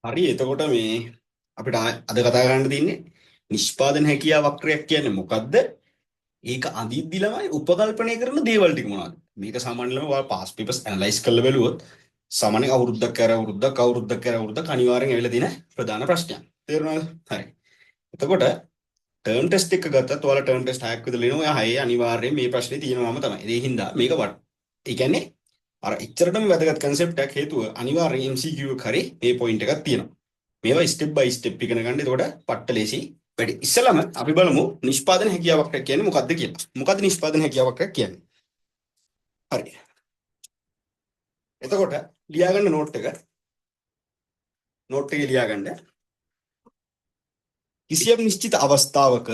හරි එතකොට මේ අපිට අද කතා කරන්න තියෙන්නේ නිෂ්පාදන හැකියාව වක්‍රයක් කියන්නේ මොකද්ද? ඒක අඳිද්දි ළමයි උපකල්පනය කරන දේවල් ටික මොනවද? මේක සාමාන්‍යයෙන්ම ඔයාලා පාස් පේපර්ස් ඇනලයිස් කරලා බැලුවොත් සාමාන්‍යයෙන් අවුරුද්දක් අනිවාර්යෙන් ඇවිල්ලා තියෙන ප්‍රධාන ප්‍රශ්නයක්. තේරුණාද? හරි. එතකොට ටර්ම් ටෙස්ට් එක ගත්තත් ඔයාලා ටර්ම් ටෙස්ට් 6ක් විතර ලියනවා. ඔයා 6 අනිවාර්යෙන් මේ ප්‍රශ්නේ තියෙනවාම තමයි. ඒ හින්දා මේක ඒ කියන්නේ අර ඉච්චරටම වැදගත් කන්සෙප්ට් එකක් හේතුව අනිවාර්යෙන් MCQ එක හරි මේ පොයින්ට් එකක් තියෙනවා. මේවා ස්ටෙප් බයි ස්ටෙප් ඉගෙන ගන්න. එතකොට පට්ට ලේසි වැඩි. ඉස්සෙල්ලාම අපි බලමු නිෂ්පාදන හැකියාවක් කියන්නේ මොකක්ද කියලා. මොකක්ද නිෂ්පාදන හැකියාවක් කියන්නේ? හරි. එතකොට ලියා ගන්න නෝට් එක. නෝට් එකේ ලියා ගන්න. කිසියම් නිශ්චිත අවස්ථාවක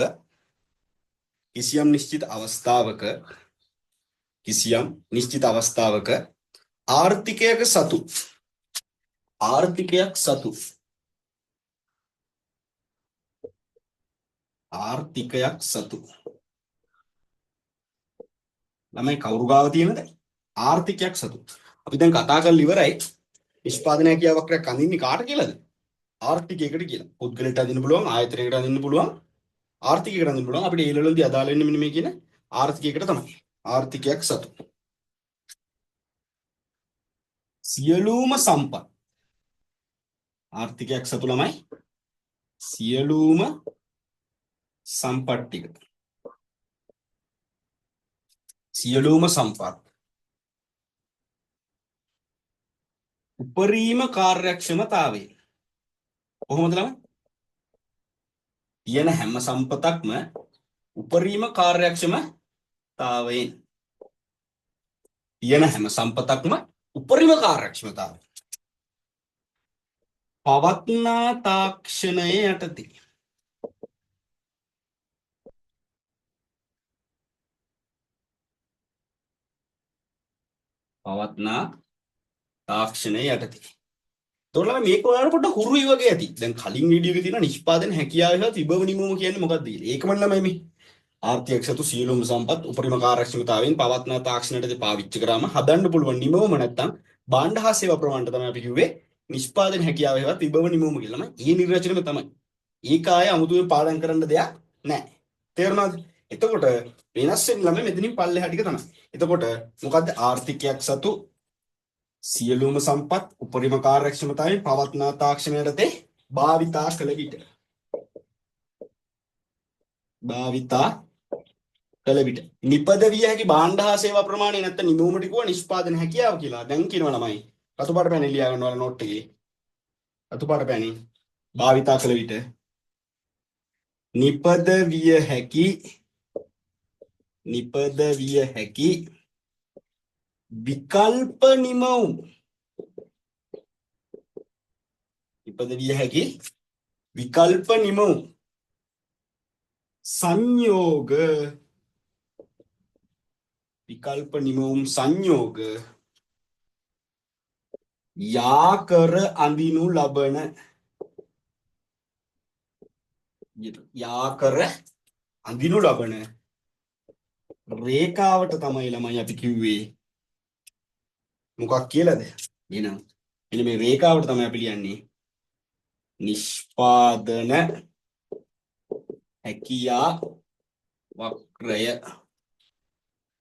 ආර්ථිකයක සතු ළමයි කවුරු ගාව තියෙනද ආර්ථිකයක් සතු. අපි දැන් කතා කරලා ඉවරයි නිෂ්පාදන හැකියාවක් අඳින්නේ කාට කියලාද? ආර්ථිකයකට කියලා. පුද්ගලයාට අඳින්න පුළුවන්, ආයතනයකට අඳින්න පුළුවන්, ආර්ථිකයකට අඳින්න පුළුවන්. අපිට ඒ ලෙවල්වලදී අදාළ වෙන්නේ මෙන්න මේ කියන ආර්ථිකයකට තමයි. ආර්ථිකයක් සතු. සියලුම සම්පත් ආර්ථිකයක් සතු ළමයි සියලුම සම්පත් ටික සියලුම සම්පත් උපරිම කාර්යක්ෂමතාවය කොහොමද ළමයි? තියෙන හැම සම්පතක්ම උපරිම කාර්යක්ෂමතාවයෙන් පවත්නා තාක්ෂණය යටතේ තොරලා මේක ඔයාලට පොඩ්ඩක් හුරුයි වගේ ඇති. දැන් කලින් වීඩියෝ එකේ තියෙන නිෂ්පාදන හැකියාව හා විභව නිමවුම කියන්නේ මොකක්ද කියලා. ඒකම ළමයි මේ ආර්ථික සතු සියලුම සම්පත් උපරිම කාර්යක්ෂමතාවයෙන් පවත්නා තාක්ෂණයට පාවිච්චි කරාම හදන්න පුළුවන් නිමවුම නැත්තම් භාණ්ඩ හා සේවා ප්‍රමාණයට තමයි අපි කිව්වේ නිෂ්පාදන හැකියාව හේවත් විභව නිමවුම කියලා. ළමයි ඒ නිර්වචනයම තමයි. ඒක ආයේ අමුතුවෙන් පාඩම් කරන්න දෙයක් නැහැ. තේරුණාද? එතකොට වෙනස් වෙන්නේ ළමයි මෙතනින් පල්ලෙහා ටික තමයි. එතකොට මොකද්ද ආර්ථිකයක් සතු සියලුම සම්පත් උපරිම කාර්යක්ෂමතාවයෙන් පවත්නා තාක්ෂණයටතේ භාවිතා කළ විට නිපදවිය හැකි භාණ්ඩ හා සේවා ප්‍රමාණය නැත්නම් නිමවුමට කිව්වා නිෂ්පාදන හැකියාව කියලා. දැන් කියනවා ළමයි රතුපාට පැන ලියා ගන්නවා නෝට් එකේ. රතුපාට පැණි භාවිතා කළ විට නිපදවිය හැකි විකල්ප නිමවුම් සංයෝග යාකර අඳිනු ලබන රේඛාවට තමයි ළමයි අපි කිව්වේ මොකක් කියලාද? එහෙනම් මෙන්න මේ රේඛාවට තමයි අපි ලියන්නේ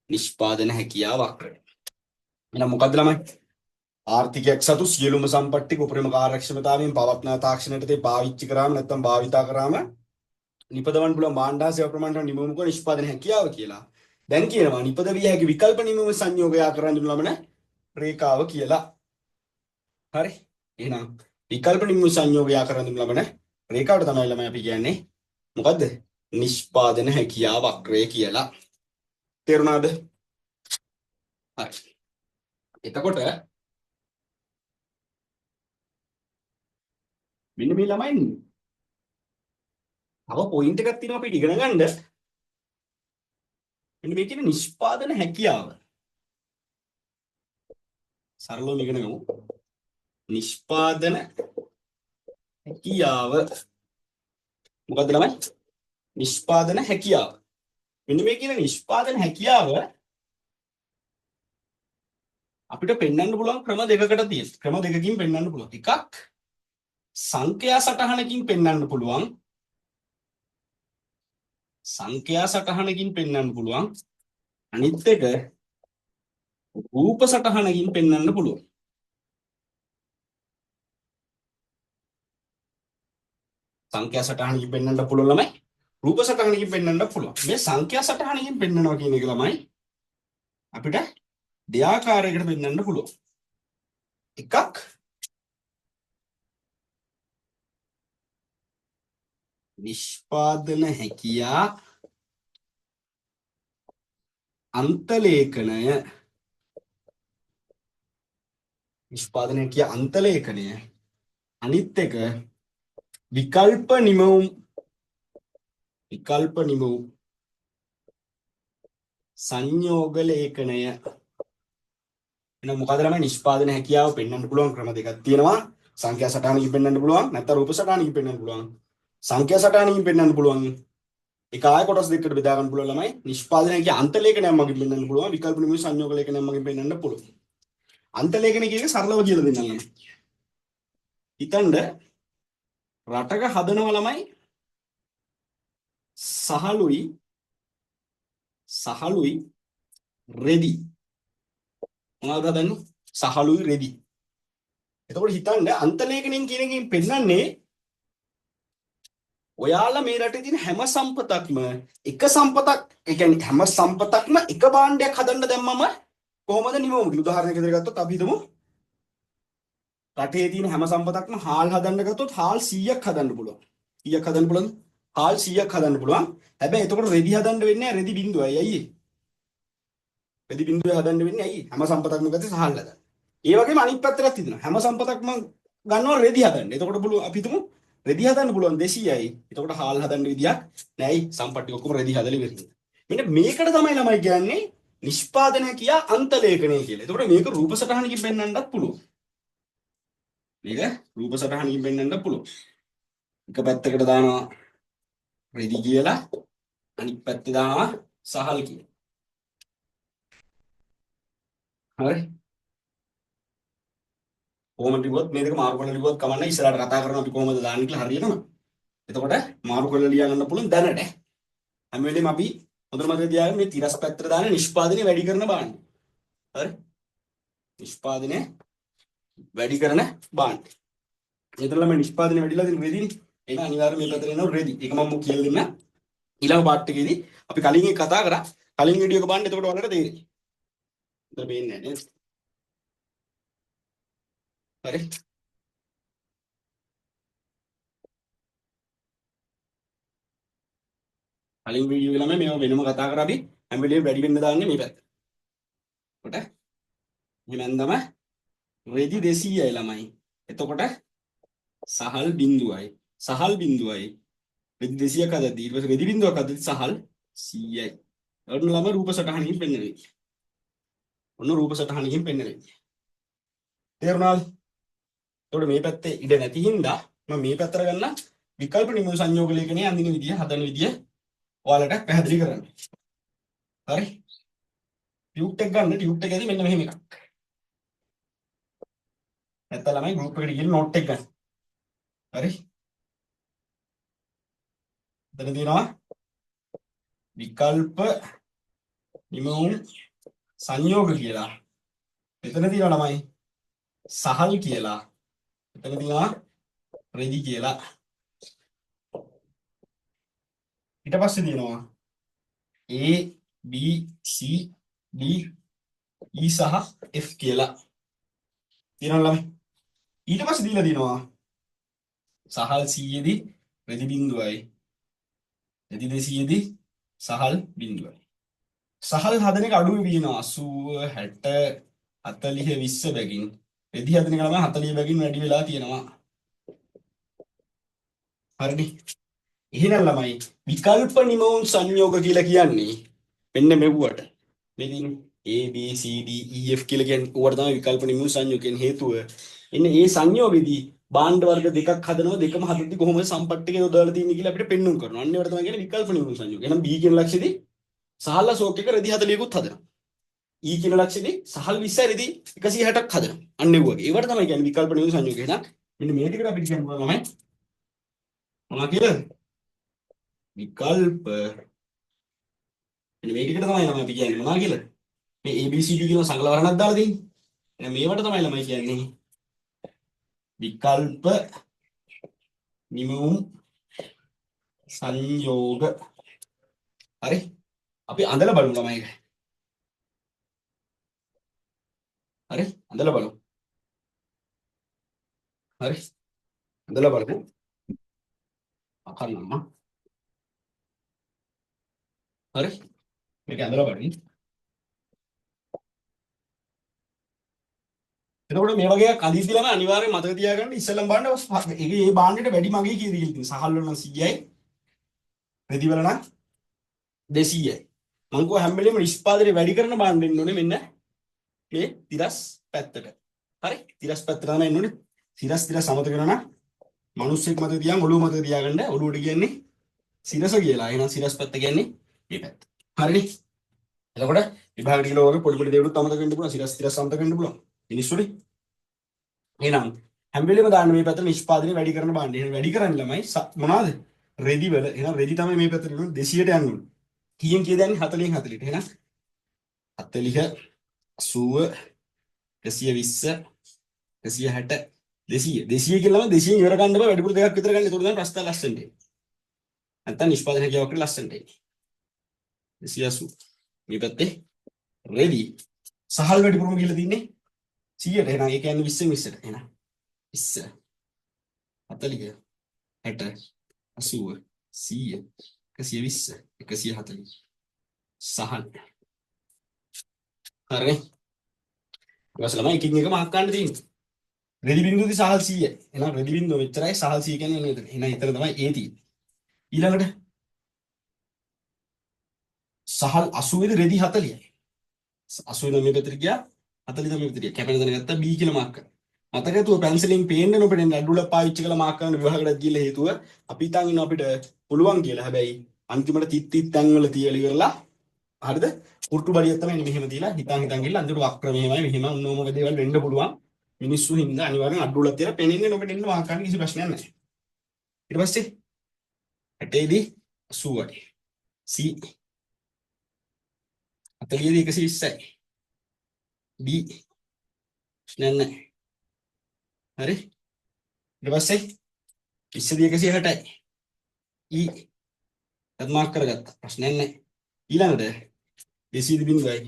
නිෂ්පාදන හැකියා වක්‍රය. එහෙනම් මොකද්ද ළමයි? ආර්ථිකයක් සතු සියලුම සම්පත් ටික උපරිම කාර්යක්ෂමතාවයෙන් පවත්නා තාක්ෂණයටදී පාවිච්චි කරාම නැත්නම් භාවිතා කරාම නිපදවන්න පුළුවන් භාණ්ඩ හා සේවා ප්‍රමාණයට නිමවුම කරන නිෂ්පාදන හැකියාව කියලා. දැන් කියනවා නිපදවිය හැකි විකල්ප නිමවුම සංයෝගය කරන් දුන්නම රේඛාව කියලා. හරි. එහෙනම් විකල්ප නිමවුම සංයෝගය කරන් දුන්නම රේඛාවට තමයි ළමයි අපි කියන්නේ මොකද්ද? නිෂ්පාදන හැකියා වක්‍රය කියලා. තේරුණාද? හරි. එතකොට මෙන්න මේ ළමයි තව පොයින්ට් එකක් තියෙනවා අපිට ඉගෙන ගන්න. මෙන්න මේ කියන්නේ නිෂ්පාදන හැකියාව. සරලව ඉගෙන ගමු. නිෂ්පාදන හැකියාව මොකද්ද ළමයි? නිෂ්පාදන හැකියාව. මෙන්න මේ කියන නිෂ්පාදන හැකියාව අපිට පෙන්වන්න පුළුවන් ක්‍රම දෙකකට තියෙනවා. ක්‍රම දෙකකින් පෙන්වන්න පුළුවන්. එකක් සංඛ්‍යා සටහනකින් පෙන්වන්න පුළුවන්. සංඛ්‍යා සටහනකින් පෙන්වන්න පුළුවන්. අනිත් එක රූප සටහනකින් පෙන්වන්න පුළුවන්. සංඛ්‍යා සටහනකින් පෙන්වන්න පුළුවන් ළමයි. රූප සටහනකින් පෙන්වන්න පුළුවන්. මේ සංඛ්‍යා සටහනකින් පෙන්වනවා කියන එක ළමයි අපිට දෙආකාරයකට පෙන්වන්න පුළුවන්. එකක් නිෂ්පාදන හැකියා අන්තලේඛනය. නිෂ්පාදන හැකියා අන්තලේඛනය. අනිත් එක විකල්ප නිමවුම්. විකල්ප නිමවුම් සංයෝග ලේඛනය. එහෙනම් මොකද ළමයි නිෂ්පාදන හැකියාව පෙන්වන්න පුළුවන් ක්‍රම දෙකක් තියෙනවා. සංඛ්‍යා සටහනකින් පෙන්වන්න පුළුවන් නැත්නම් රූප සටහනකින් පෙන්වන්න පුළුවන්. සංඛ්‍යා සටහනකින් පෙන්වන්න පුළුවන්. ඒක ආය කොටස් දෙකකට බෙදා ගන්න පුළුවන් ළමයි. නිෂ්පාදන හැකියා අන්තලේඛනයක් මගින් පෙන්වන්න පුළුවන්. විකල්ප නිමවුම් සංයෝග ලේඛනයක් මගින් පෙන්වන්න පුළුවන්. අන්තලේඛන කියන එක සරලව කියලා දෙන්නම් ළමයි. හිතන්න රටක හදනවා ළමයි සහලුයි රෙදි. මොනවද හදන්නේ? සහලුයි රෙදි. එතකොට හිතන්න අන්තලේඛනයෙන් කියන එකෙන් පෙන්නන්නේ ඔයාලා මේ රටේ තියෙන හැම සම්පතක්ම එක සම්පතක්, ඒ කියන්නේ හැම සම්පතක්ම එක භාණ්ඩයක් හදන්න දැම්මම කොහොමද නිමවුම කියලා. උදාහරණයක් විදිහට ගත්තොත් අපි හිතමු රටේ තියෙන හැම සම්පතක්ම හාල් හදන්න ගත්තොත් හාල් 100ක් හදන්න පුළුවන්. කීයක් හදන්න පුළුවන්ද? හාල් 100ක් හදන්න පුළුවන්. හැබැයි එතකොට රෙදි හදන්න වෙන්නේ නැහැ. රෙදි බිඳුවයි. ඇයි ඒ? රෙදි බිඳුවේ හදන්න වෙන්නේ ඇයි? හැම සම්පතක්ම ගත්තේ සහල් හදන්න. ඒ වගේම අනිත් පැත්තට තියෙනවා. හැම සම්පතක්ම ගන්නවා රෙදි හදන්න. එතකොට පුළුවන් අපි හිතමු රෙදි හදන්න පුළුවන් 200යි. එතකොට හාල් හදන්න විදියක් නැයි. සම්පත් ටික ඔක්කොම රෙදි හදලා ඉවරයි. මෙන්න මේකට තමයි ළමයි කියන්නේ නිෂ්පාදන හැකියා අන්තලේඛනය කියලා. එතකොට මේක රූප සටහනකින් පෙන්වන්නත් පුළුවන්. මේක රූප සටහනකින් පෙන්වන්නත් පුළුවන්. එක පැත්තකට දානවා රෙදි කියලා, අනිත් පැත්තේ දානවා සහල් කියලා. හරි. කොහොමද ලිව්වොත් මේ දෙක මාරු කරලා ලිව්වොත් කමන්නේ. ඉස්සරහට කතා කරනවා අපි කොහොමද දාන්නේ කියලා හරියටම. එතකොට මාරු කරලා ලියා ගන්න පුළුවන් දැනට. හැම වෙලේම අපි හොඳට මතක තියාගන්න මේ තිරස් පැත්තට දාන නිෂ්පාදනය වැඩි කරන භාණ්ඩ. හරි. නිෂ්පාදනය වැඩි කරන භාණ්ඩ. එතනම නිෂ්පාදනය වැඩිලා තියෙන රෙදිනේ. ඒක අනිවාර්යයෙන් මේ පැත්තට එනවා රෙදි. ඒක මම කියලා දෙන්න. ඊළඟ පාර්ට් එකේදී අපි කලින් එක කතා කරා. කලින් වීඩියෝ එක බලන්න එතකොට ඔයාලට තේරෙයි. ඉතින් පේන්නේ නැහැ නේද? හරි. කලින් වීඩියෝ එක ළමයි මේව වෙනම කතා කරා අපි හැම වෙලේම වැඩි වෙන්න දාන්නේ මේ පැත්ත. කොට මෙලන්දම රෙදි 200යි ළමයි. එතකොට සහල් බිඳුවයි. සහල් බිඳුවයි. රෙදි 200ක් හදද්දී ඊට පස්සේ රෙදි බිඳුවක් හදද්දී සහල් 100යි. ඔන්න ළමයි රූප සටහනකින් පෙන්වන්නේ. ඔන්න රූප සටහනකින් පෙන්වන්නේ. තේරුණාද? එතකොට මේ පැත්තේ ඉඩ නැති හින්දා මම මේ පැත්තට ගන්න විකල්ප නිමවුම් සංයෝග ලේඛනයේ අඳින විදිය හදන විදිය ඔයාලට පැහැදිලි කරන්න. හරි. ටියුට් එක ගන්න. ටියුට් එකේදී මෙන්න මෙහෙම එකක්. නැත්නම් ළමයි ගෲප් එකට ගිහින් නෝට් එක ගන්න. හරි. එතන තියෙනවා විකල්ප නිමවුම් සංයෝග කියලා. එතන තියෙනවා ළමයි සහල් කියලා. එතන තියෙනවා රෙදි කියලා. ඊට පස්සේ තියෙනවා A B C D E සහ F කියලා. තියෙනවා ළමයි. ඊට පස්සේ දීලා තියෙනවා සහල් 100 දී රෙදි බිඳුවයි. රෙදි 200 දී සහල් බිඳුවයි. සහල් හදන එක අඩුවේ වෙනවා 80 60 40 20 බැගින්. රෙදි හදන එක ළමයි 40 බැගින් වැඩි වෙලා තියෙනවා. හරිනේ. එහෙනම් ළමයි විකල්ප නිමවුම් සංයෝග කියලා කියන්නේ මෙන්න මෙව්වට. මේ දින A B C D E F කියලා කියන්නේ උවට තමයි විකල්ප නිමවුම් සංයෝග කියන හේතුව. එන්න ඒ සංයෝගෙදී භාණ්ඩ වර්ග දෙකක් හදනවා. දෙකම හදද්දි කොහොමද සම්පත් ටික යොදවලා තියෙන්නේ කියලා අපිට පෙන්වන්න කරනවා. අන්න ඒවට තමයි කියන්නේ විකල්ප නිමවුම් සංයෝග. එහෙනම් B කියන ලක්ෂෙදී සහල්ලා ෂෝක් එක රෙදි 40කුත් හදනවා. E කියන ලක්ෂෙදී සහල් 20 රෙදි 160ක් හදනවා. අන්න ඒ වගේ. ඒවට තමයි කියන්නේ විකල්ප නිමවුම් සංයෝග. එහෙනම් මෙන්න මේ ටිකට අපිට කියන්න පුළුවන් ළමයි මොනවා කියලාද? විකල්ප. මෙන්න මේ ටිකට තමයි ළමයි අපි කියන්නේ මොනවා කියලාද? මේ ABCD කියන සංකල වර්ණයක් දාලා තියෙන්නේ. එහෙනම් මේවට තමයි ළමයි කියන්නේ විකල්ප නිමවුම් සංයෝග. හරි. අපි අඳලා බලමු ළමයි එක. හරි. අඳලා බලමු. හරි. අඳලා බලමු. අකරනම්ම. හරි. මේක අඳලා බලමු. එතකොට මේ වගේ කඳිද්දි ළමයි අනිවාර්යෙන් මතක තියාගන්න ඉස්සෙල්ලම බලන්න ඒකේ මේ බාණ්ඩෙට වැඩි මගේ කීයද කියලා තියෙනවා. සහල් වල නම් 100යි. රෙදි වල නම් 200යි. මම කෝ හැම වෙලේම නිෂ්පාදනය වැඩි කරන බාණ්ඩ එන්න ඕනේ මෙන්න මේ තිරස් පැත්තට. හරි? තිරස් පැත්තට තමයි එන්න ඕනේ. තිරස් අමතක කරනවා නම් මිනිස්සෙක් මතක තියාගෙන ඔළුව මතක තියාගන්න. ඔළුවට කියන්නේ සිරස කියලා. එහෙනම් සිරස් පැත්ත කියන්නේ මේ පැත්ත. හරිනේ? එතකොට විභාග ටික වගේ පොඩි පොඩි දේවලුත් අමතක වෙන්න පුළුවන්. සිරස් අමතක වෙන්න පුළුවන්. මිනිස්සුනේ. එහෙනම් හැම වෙලේම දාන්න මේ පැත්තට නිෂ්පාදනය වැඩි කරන බාණ්ඩ. එහෙනම් වැඩි කරන්න ළමයි මොනවාද? රෙදි වල. එහෙනම් රෙදි තමයි මේ පැත්තට එන්නේ 200ට යන්න ඕනේ. කීයෙන් කීයද යන්නේ 40න් 40ට. එහෙනම් 40 80 120 160 200 200 කියලා 200 ඉවර ගන්න බෑ වැඩිපුර දෙකක් විතර ගන්න. ඒක උඩ දාන ප්‍රස්තාව ලස්සනට එන්නේ. නැත්තම් නිෂ්පාදනය කියවක් කරලා ලස්සනට එන්නේ. 280 මේ පැත්තේ රෙදි සහල් වැඩිපුරම කියලා තින්නේ 100ට. එහෙනම් ඒ කියන්නේ 20න් 20ට. එහෙනම් 20 40 60 80 100 120 140 සහල්. හරි. ඊට ළමයි එකින් එක මාක් ගන්න තියෙන්නේ. රෙදි බිඳුවේදී සහල් 100යි. එහෙනම් රෙදි බිඳුව මෙච්චරයි සහල් 100 කියන්නේ නේද? එහෙනම් ඊතර තමයි A තියෙන්නේ. ඊළඟට සහල් 80 දී රෙදි 40යි. 80 මේ පැත්තට ගියා 40 මේ පැත්තට ගියා. කැපෙන දන ගත්තා B කියලා මාක් කරා. මතක ඇතුව පැන්සලෙන් පේන්න නොපෙනෙන අඩුල පාවිච්චි කරලා මාක් කරන විභාගයට ගිහලා හේතුව අපි හිතන් ඉන්න අපිට පුළුවන් කියලා. හැබැයි අන්තිමට තිත් තැන් වල තියලා ඉවරලා හරිද? කුරුටු බඩියක් තමයි මෙහෙම තියලා හිතන් ගිහලා අන්තිමට වක්‍ර මෙහෙමයි මෙහෙම උන්නෝම දේවල් වෙන්න පුළුවන්. මිනිස්සු හින්දා අනිවාර්යෙන් අඩුල තියලා පෙනෙන්නේ නොපෙනෙන්න මාක් කරන්න කිසි ප්‍රශ්නයක් නැහැ. ඊට පස්සේ 60 දී 80යි. C 40 දී 120යි. B ප්‍රශ්නයක් නැහැ. හරි? ඊට පස්සේ 20 දී 160යි. E අද මාක් කරගත්තා. ප්‍රශ්නයක් නැහැ. ඊළඟට 200 බිඳුවයි.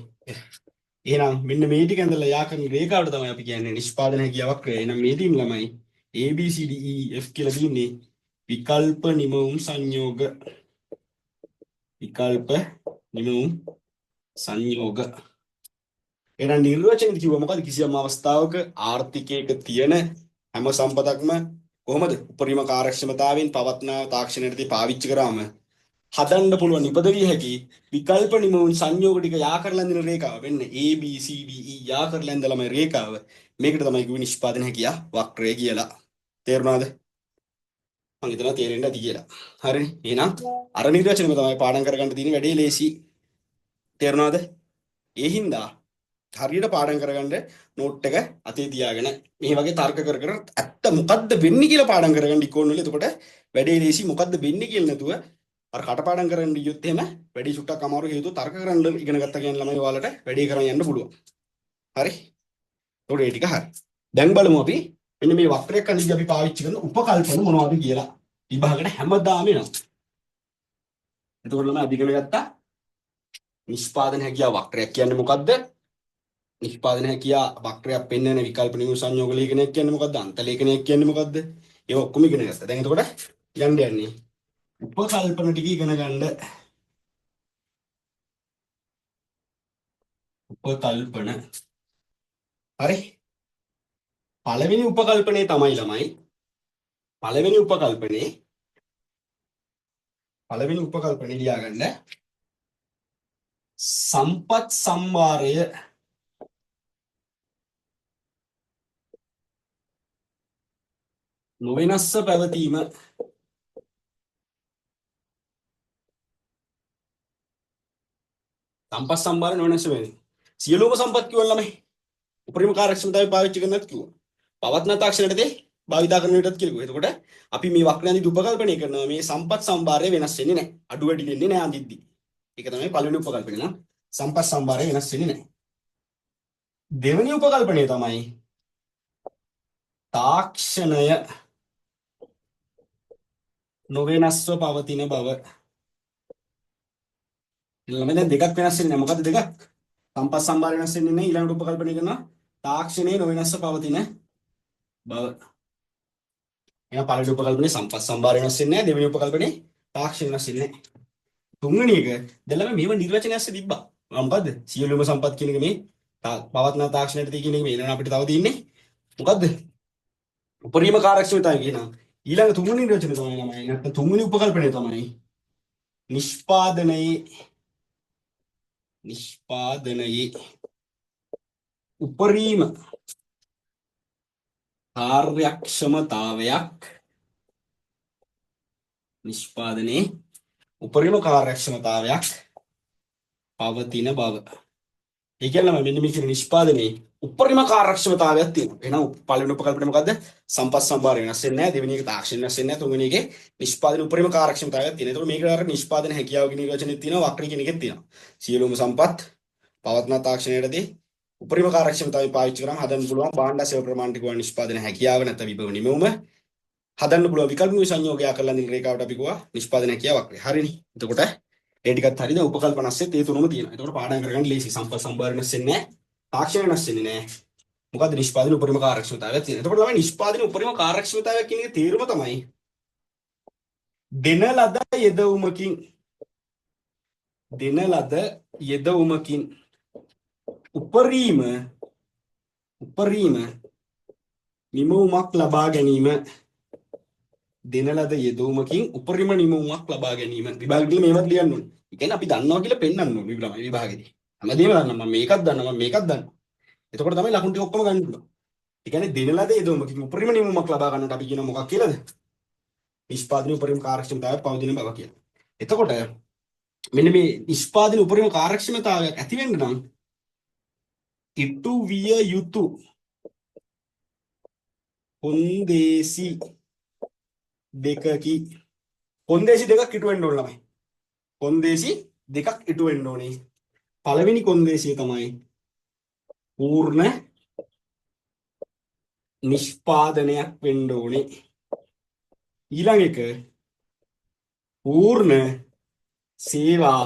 එහෙනම් මෙන්න මේ ටික ඇඳලා යා කරන රේඛාවට තමයි අපි කියන්නේ නිෂ්පාදන හැකියාවක් ක්‍රය. එහෙනම් මේ තියෙන ළමයි A B C D E F කියලා තියෙන්නේ විකල්ප නිමවුම් සංයෝග. විකල්ප නිමවුම් සංයෝග. එහෙනම් නිර්වචනයේ කිව්ව මොකද? කිසියම් අවස්ථාවක ආර්ථිකයක තියෙන හැම සම්පතක්ම කොහොමද උපරිම කාර්යක්ෂමතාවෙන් පවත්නා තාක්ෂණයේදී පාවිච්චි කරාම හදන්න පුළුවන් ඉපදවිය හැකි විකල්ප නිමවුන් සංයෝග ටික යා කරලා දෙන රේඛාව වෙන්න A B C D E යා කරලා ඉඳලාම රේඛාව මේකට තමයි කිව්වේ නිෂ්පාදන හැකියා වක්‍රය කියලා. තේරුණාද? මම හිතනවා තේරෙන්න ඇති කියලා. හරිනේ. එහෙනම් අර නිර්වචනෙම තමයි පාඩම් කරගන්න තියෙන වැඩේ ලේසි. තේරුණාද? ඒ හින්දා හරියට පාඩම් කරගන්න නෝට් එක අතේ තියාගෙන මේ වගේ තර්ක කර කර ඇත්ත මොකද්ද වෙන්නේ කියලා පාඩම් කරගන්න ඉක්කොන් වල. එතකොට වැඩේ ලේසි මොකද්ද වෙන්නේ කියලා නැතුව අර කටපාඩම් කරන්න ගියොත් එහෙම වැඩි සුට්ටක් අමාරු හේතුව තර්ක කරන්න ඉගෙන ගත්ත කියන ළමයි ඔයාලට වැඩේ කරන් යන්න පුළුවන්. හරි? ඒකට ඒ ටික හරි. දැන් බලමු අපි මෙන්න මේ වක්‍රයක් අනිද්දී අපි පාවිච්චි කරන උපකල්පන මොනවද කියලා. විභාගයට හැමදාම එනවා. එතකොට ළමයි අධිකම ගත්තා නිෂ්පාදන හැකියාව වක්‍රයක් කියන්නේ මොකද්ද? නිෂ්පාදන හැකියාව වක්‍රයක් පෙන්වන විකල්ප නිමු සංයෝග ලේඛනයක් කියන්නේ මොකද්ද? අන්ත ලේඛනයක් කියන්නේ මොකද්ද? ඒක ඔක්කොම ඉගෙන ගත්තා. දැන් එතකොට යන්නේ උපකල්පන ටික ඉගෙන ගන්න. උපකල්පන. හරි? පළවෙනි උපකල්පනේ තමයි ළමයි පළවෙනි උපකල්පනේ ලියාගන්න සම්පත් සම්භාරය නොවෙනස්ව පැවතීම. සම්පත් සම්භාරය නොවෙනස්ව වෙන්නේ. සියලුම සම්පත් කිව්වම ළමයි උපරිම කාර්යක්ෂමතාවය පාවිච්චි කරන්නත් කිව්වා. පවත්නා තාක්ෂණයටදී භාවිතා කරන විදිහත් කියලා. එතකොට අපි මේ වක්‍ර අඳිද්දි උපකල්පනය කරනවා මේ සම්පත් සම්භාරය වෙනස් වෙන්නේ නැහැ. අඩු වැඩි වෙන්නේ නැහැ අඳිද්දි. ඒක තමයි පළවෙනි උපකල්පනය නම් සම්පත් සම්භාරය වෙනස් වෙන්නේ නැහැ. දෙවෙනි උපකල්පනය තමයි තාක්ෂණය නොවෙනස්ව පවතින බව. ළමයි දැන් දෙකක් වෙනස් වෙන්නේ නැහැ. මොකද්ද දෙකක්? සම්පත් සම්භාරය වෙනස් වෙන්නේ නැහැ. ඊළඟට උපකල්පනය කරනවා තාක්ෂණය නොවෙනස්ව පවතින බව. එහෙනම් පළවෙනි උපකල්පනේ සම්පත් සම්භාරය වෙනස් වෙන්නේ නැහැ. දෙවෙනි උපකල්පනේ තාක්ෂණය වෙනස් වෙන්නේ නැහැ. තුන්වෙනි එක දැන් මේව නිර්වචනය ඇස්සේ තිබ්බා. මොකද්ද? සියලුම සම්පත් කියන එක මේ පවත්නා තාක්ෂණයට තියෙන එක මේ ඊළඟ අපිට තව තියෙන්නේ මොකද්ද? උපරිම කාර්යක්ෂමතාවය කියනවා. ඊළඟ තුන්වෙනි නිර්වචනය තමයි නැත්නම් තුන්වෙනි උපකල්පනය තමයි නිෂ්පාදනයේ උපරිම කාර්යක්ෂමතාවයක් නිෂ්පාදනයේ උපරිම කාර්යක්ෂමතාවයක් පවතින බව. ඒ කියන්නේ මෙන්න මේ කියන නිෂ්පාදනයේ උපරිම කාර්යක්ෂමතාවයක් තියෙනවා. එහෙනම් පළවෙනි උපකල්පනය මොකද්ද? සම්පත් සම්භාරය වෙනස් වෙන්නේ නැහැ. දෙවෙනි එක තාක්ෂණ වෙනස් වෙන්නේ නැහැ. තුන්වෙනි එකේ නිෂ්පාදන උපරිම කාර්යක්ෂමතාවයක් තියෙනවා. ඒතකොට මේකට අර නිෂ්පාදන හැකියාව කියන නිර්වචනෙත් තියෙනවා. වක්‍රය කියන එකෙත් තියෙනවා. සියලුම සම්පත් පවත්නා තාක්ෂණයටදී උපරිම කාර්යක්ෂමතාවය පාවිච්චි කරාම හදන්න පුළුවන් භාණ්ඩ සේවා ප්‍රමාණ ටික වන නිෂ්පාදන හැකියාව නැත්නම් විභව නිමවුම හදන්න පුළුවන් විකල්ප සංයෝගය කරලා දින රේඛාවට අපි කිව්වා නිෂ්පාදන හැකියාවක්. හරිනේ. එතකොට ඒ ටිකත් හරිද උපකල්පන ASCII ඒ තුනම තියෙනවා. එතකොට පාඩම් කරගන්න ලේසි. සම්පත් සම්භාරය වෙනස් වෙන්නේ නැහැ. තාක්ෂණය වෙනස් වෙන්නේ නැහැ. මොකද්ද නිෂ්පාදන උපරිම කාර්යක්ෂමතාවයක් තියෙනවා. එතකොට තමයි නිෂ්පාදන උපරිම කාර්යක්ෂමතාවයක් කියන එකේ තේරුම තමයි දෙන ලද යෙදවුමකින් උපරිම නිමවුමක් ලබා ගැනීම. දෙන ලද යෙදවුමකින් උපරිම නිමවුමක් ලබා ගැනීම. විභාගෙදී මේවත් ලියන්න ඕනේ. ඒ කියන්නේ අපි දන්නවා කියලා පෙන්වන්න ඕනේ විභාගෙදී. හැමදේම දන්නවා. මම මේකත් දන්නවා. මම මේකත් දන්නවා. එතකොට තමයි ලකුණු ටික ඔක්කොම ගන්න පුළුවන්. ඒ කියන්නේ දෙන ලද යෙදවුමකින් උපරිම නිමවුමක් ලබා ගන්නට අපි කියන මොකක් කියලාද? නිෂ්පාදන උපරිම කාර්යක්ෂමතාවය පවතින බව කියලා. එතකොට මෙන්න මේ නිෂ්පාදන උපරිම කාර්යක්ෂමතාවයක් ඇති වෙන්න නම් ඉටු විය යුතු කොන්දේසි දෙකක් ඉටු වෙන්න ඕන ළමයි. කොන්දේසි දෙකක් ඉටු වෙන්න ඕනේ. පළවෙනි කොන්දේසිය තමයි පූර්ණ නිෂ්පාදනයක් වෙන්න ඕනේ. ඊළඟ එක පූර්ණ සේවා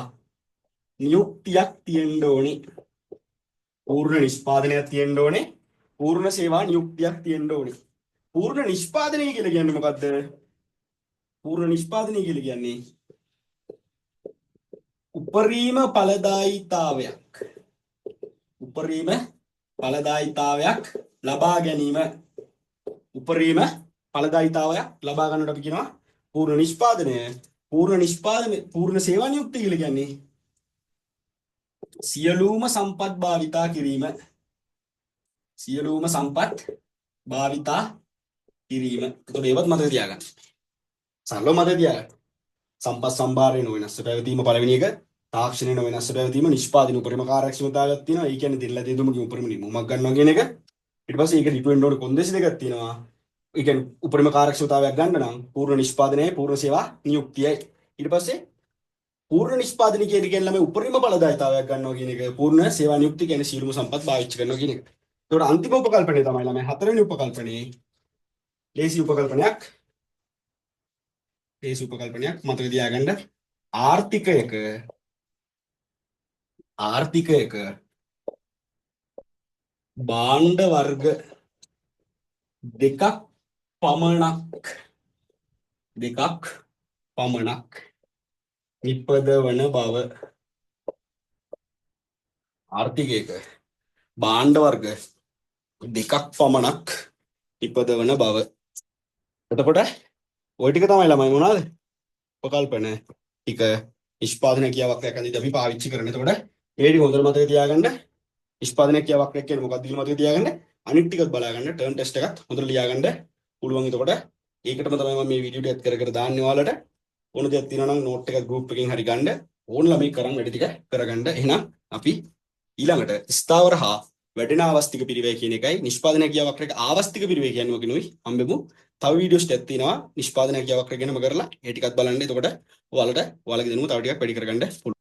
නියුක්තියක් තියෙන්න ඕනේ. පූර්ණ නිෂ්පාදනයක් තියෙන්න ඕනේ. පූර්ණ සේවා නියුක්තියක් තියෙන්න ඕනේ. පූර්ණ නිෂ්පාදනය කියලා කියන්නේ මොකද්ද? පූර්ණ නිෂ්පාදනය කියලා කියන්නේ උපරිම ඵලදායීතාවයක් ලබා ගැනීම. උපරිම ඵලදායීතාවයක් ලබා ගන්නට අපි කියනවා පූර්ණ නිෂ්පාදනය. පූර්ණ සේවා නියුක්තිය කියලා කියන්නේ සියලුම සම්පත් භාවිතා කිරීම. එතකොට ඒවත් මතක තියාගන්න. සරලව මතක තියාගන්න. සම්පත් සම්භාරය නොවෙනස්ව පැවතීම පළවෙනි එක. තාක්ෂණය නොවෙනස්ව පැවතීම. නිෂ්පාදන උපරිම කාර්යක්ෂමතාවයක් තියෙනවා. ඒ කියන්නේ දෙල්ල දෙදුමකින් උපරිම නිමවුමක් ගන්නවා කියන එක. ඊට පස්සේ ඒක ඩිපෙන්ඩ් ඕන කොන්දේසි දෙකක් තියෙනවා. ඒ කියන්නේ උපරිම කාර්යක්ෂමතාවයක් ගන්න නම් පූර්ණ නිෂ්පාදනයයි පූර්ණ සේවා නියුක්තියයි. ඊට පස්සේ පූර්ණ නිෂ්පාදනය කියන්නේ ළමයි උපරිම ඵලදායීතාවයක් ගන්නවා කියන එක. පූර්ණ සේවා නියුක්තිය කියන්නේ සියලුම සම්පත් පාවිච්චි කරනවා කියන එක. ඒකට අන්තිම උපකල්පනය තමයි ළමයි හතරවෙනි උපකල්පනයේ ලේසි උපකල්පනයක් මතක තියාගන්න. ආර්ථිකයක භාණ්ඩ වර්ග දෙකක් පමණක් නිපදවන බව. ආර්ථිකයක භාණ්ඩ වර්ග දෙකක් පමණක් නිපදවන බව. එතකොට ওই ටික තමයි ළමයි මොනවාද? උපකල්පන ටික නිෂ්පාදන කියාවක් යකන්දිත් අපි පාවිච්චි කරන. එතකොට ඒ ටික හොඳට මතක තියාගන්න. නිෂ්පාදන කියාවක් කියන්නේ මොකක්ද කියලා මතක තියාගන්න. අනිත් ටිකත් බලා ගන්න. ටර්ම් ටෙස්ට් එකත් හොඳට ලියා ගන්න පුළුවන්. එතකොට ඒකටම තමයි මම මේ වීඩියෝ ටික කර දාන්නේ ඔයාලට. ඕන දෙයක් තියෙනවා නම් නෝට් එකක් ගෲප් එකකින් හරි ගන්න. ඕන ළමයි කරන් වැඩි ටික කරගන්න. එහෙනම් අපි ඊළඟට ස්ථාවර හා වැඩෙන ආවස්තික පිරිවැය කියන එකයි නිෂ්පාදන හැකියාව වක්‍රයක ආවස්තික පිරිවැය කියන්නේ මොකිනුයි හම්බෙමු. තව වීඩියෝස් ටිකක් තියෙනවා නිෂ්පාදන හැකියාව වක්‍රය ගැනම කරලා ඒ ටිකත් බලන්න. එතකොට ඔයාලට ඔයාලගේ දැනුම තව ටිකක් වැඩි කරගන්න පුළුවන්.